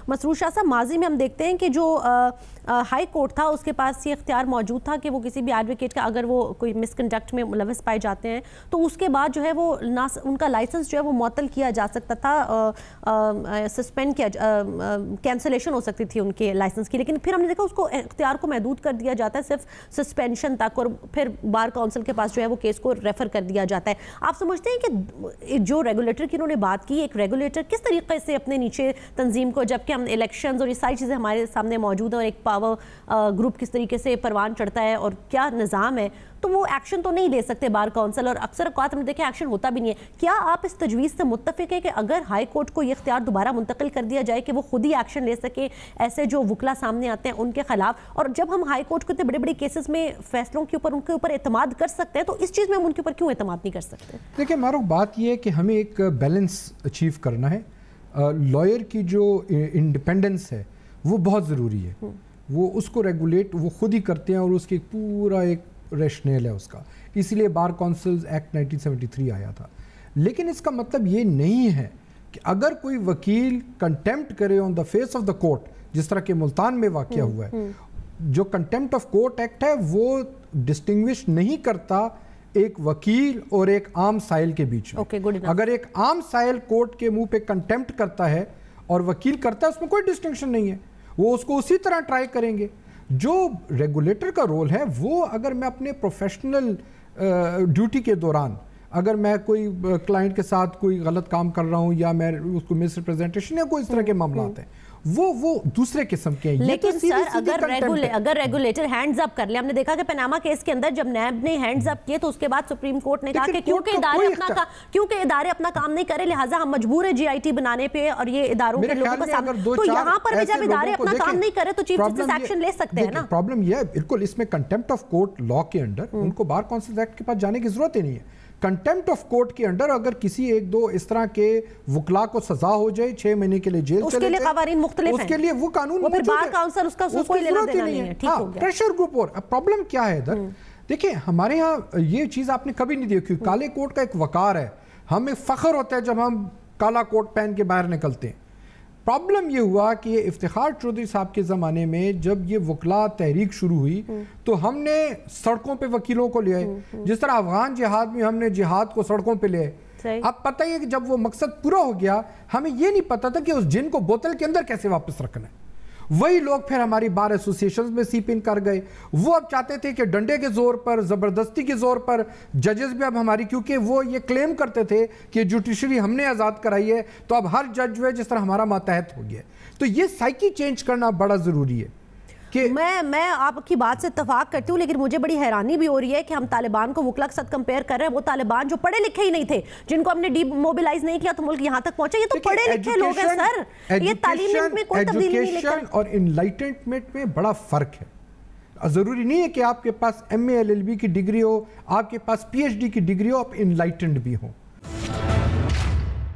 مسرور شاہ صاحب، ماضی میں ہم دیکھتے ہیں کہ جو ہائی کورٹ تھا اس کے پاس یہ اختیار موجود تھا کہ وہ کسی بھی ایڈوکیٹ کا اگر وہ کوئی مس کنڈکٹ میں ملوث پائے جاتے ہیں تو اس کے بعد جو ہے وہ ان کا لائسنس جو ہے وہ معطل کیا جا سکتا تھا، سسپینڈ کیا، کینسلیشن ہو سکتی تھی ان کے لائسنس کی، لیکن پھر ہم نے دیکھا اس کو اختیار کو محدود کر دیا جاتا ہے صرف سسپینشن تک، اور پھر بار کونسل کے پاس جو ہے وہ کیس کو ریفر کر دیا جاتا ہے۔ آپ سمجھتے ہیں کہ جو ریگولیٹر کی انہوں نے بات کی، ایک ریگولیٹر کس طریقے سے اپنے نیچے تنظیم کو، جبکہ ہم الیکشنز اور یہ ساری چیزیں ہمارے سامنے موجود ہیں، اور ایک پاور گروپ کس طریقے سے پروان چڑھتا ہے اور کیا نظام ہے، تو وہ ایکشن تو نہیں لے سکتے بار کونسل، اور اکثر اوقات ہم نے دیکھا ایکشن ہوتا بھی نہیں ہے۔ کیا آپ اس تجویز سے متفق ہے کہ اگر ہائی کورٹ کو یہ اختیار دوبارہ منتقل کر دیا جائے کہ وہ خود ہی ایکشن لے سکے ایسے جو وکلا سامنے آتے ہیں ان کے خلاف، اور جب ہم ہائی کورٹ کو اتنے بڑے بڑے کیسز میں فیصلوں کے اوپر ان کے اوپر اعتماد کر سکتے ہیں تو اس چیز میں ہم ان کے اوپر کیوں اعتماد نہیں کر سکتے؟ دیکھیں معروف، بات یہ ہے کہ ہمیں ایک بیلنس اچیو کرنا ہے۔ لائر کی جو انڈیپینڈنس ہے وہ بہت ضروری ہے، وہ اس کو ریگولیٹ وہ خود ہی کرتے ہیں، اور اس کی پورا ایک ریشنل ہے اس کا، اس لیے بار کونسلز ایکٹ 1973 آیا تھا۔ لیکن اس کا مطلب یہ نہیں ہے کہ اگر کوئی وکیل کنٹیمپٹ کرے on the face of the court, جس طرح کہ ملتان میں واقعہ ہوا ہے، جو کنٹیمپٹ آف کورٹ ایکٹ ہے وہ ڈسٹنگوش نہیں کرتا ایک وکیل اور ایک عام سائل کے بیچ میں۔ اگر ایک عام سائل کورٹ کے منہ پہ کنٹیمپٹ کرتا ہے اور وکیل کرتا ہے، اس میں کوئی ڈسٹنکشن نہیں ہے، وہ اس کو اسی طرح ٹرائی کریں گے۔ جو ریگولیٹر کا رول ہے وہ، اگر میں اپنے پروفیشنل ڈیوٹی کے دوران اگر میں کوئی کلائنٹ کے ساتھ کوئی غلط کام کر رہا ہوں، یا میں اس کو مس ریپرزنٹیشن یا کوئی اس طرح کے معاملات ہیں، وہ دوسرے قسم کے ہیں۔ لیکن سر اگر ریگولیٹر ہینڈز اپ کر لے، ہم نے دیکھا کہ پیناما کیس کے اندر جب نیب نے ہینڈز اپ کیے تو اس کے بعد سپریم کورٹ نے کہا کہ کیونکہ ادارے اپنا کام نہیں کرے لہٰذا ہم مجبور ہیں جی آئی ٹی بنانے پہ اور یہ اداروں کے لوگوں کو سامنے، تو یہاں پر بھی جب ادارے اپنا کام نہیں کرے تو چیف جسٹس ایکشن لے سکتے ہیں نا۔ پرابلم یہ ہے بالکل، اس میں کنٹیمپٹ آف کورٹ لا کے انڈر ان کو بار کونسل ایکٹ کے پاس جانے کی ضرورت ہی نہیں ہے۔ کنٹیمپٹ آف کورٹ کے انڈر اگر کسی ایک دو اس طرح کے وکلا کو سزا ہو جائے 6 مہینے کے لیے جیل چلے جائے، اس کے لیے قوانین مختلف ہیں، اس کے لیے وہ قانون موجود ہے، بار کونسل اس کا کوئی لینا دینا نہیں ہے، ٹھیک ہو گیا۔ پریشر گروپ، اور پرابلم کیا ہے ادھر، دیکھیں ہمارے ہاں یہ چیز آپ نے کبھی نہیں دیکھی، کالے کوٹ کا ایک وقار ہے، ہمیں فخر ہوتا ہے جب ہم کالا کوٹ پہن کے باہر نکلتے ہیں۔ پرابلم یہ ہوا کہ یہ افتخار چودھری صاحب کے زمانے میں جب یہ وکلا تحریک شروع ہوئی تو ہم نے سڑکوں پہ وکیلوں کو لے آئے، جس طرح افغان جہاد میں ہم نے جہاد کو سڑکوں پہ لے آئے۔ اب پتہ ہی ہے کہ جب وہ مقصد پورا ہو گیا، ہمیں یہ نہیں پتا تھا کہ اس جن کو بوتل کے اندر کیسے واپس رکھنا ہے۔ وہی لوگ پھر ہماری بار ایسوسیشنز میں سیپ ان کر گئے، وہ اب چاہتے تھے کہ ڈنڈے کے زور پر، زبردستی کے زور پر ججز بھی اب ہماری، کیونکہ وہ یہ کلیم کرتے تھے کہ جوڈیشری ہم نے آزاد کرائی ہے تو اب ہر جج جو ہے جس طرح ہمارا ماتحت ہو گیا۔ تو یہ سائیکی چینج کرنا بڑا ضروری ہے۔ میں آپ کی بات سے اتفاق کرتی ہوں، لیکن مجھے بڑی حیرانی بھی ہو رہی ہے کہ ہم طالبان کو وکلا کے ساتھ کمپیئر کر رہے ہیں، وہ طالبان جو پڑھے لکھے ہی نہیں تھے، جن کو ہم نے ڈی موبلائز نہیں کیا تو ملک یہاں تک پہنچا۔ یہ تو پڑھے لکھے لوگ ہیں سر، یہ تعلیم میں کوئی تبدیلی نہیں لے کر۔ ایجوکیشن اور انلائٹنمنٹ میں بڑا فرق ہے۔ ضروری نہیں ہے کہ آپ کے پاس M A L L B کی ڈگری ہو، آپ کے پاس پی ایچ ڈی کی ڈگری ہو، آپ انلائٹنڈ بھی ہوں۔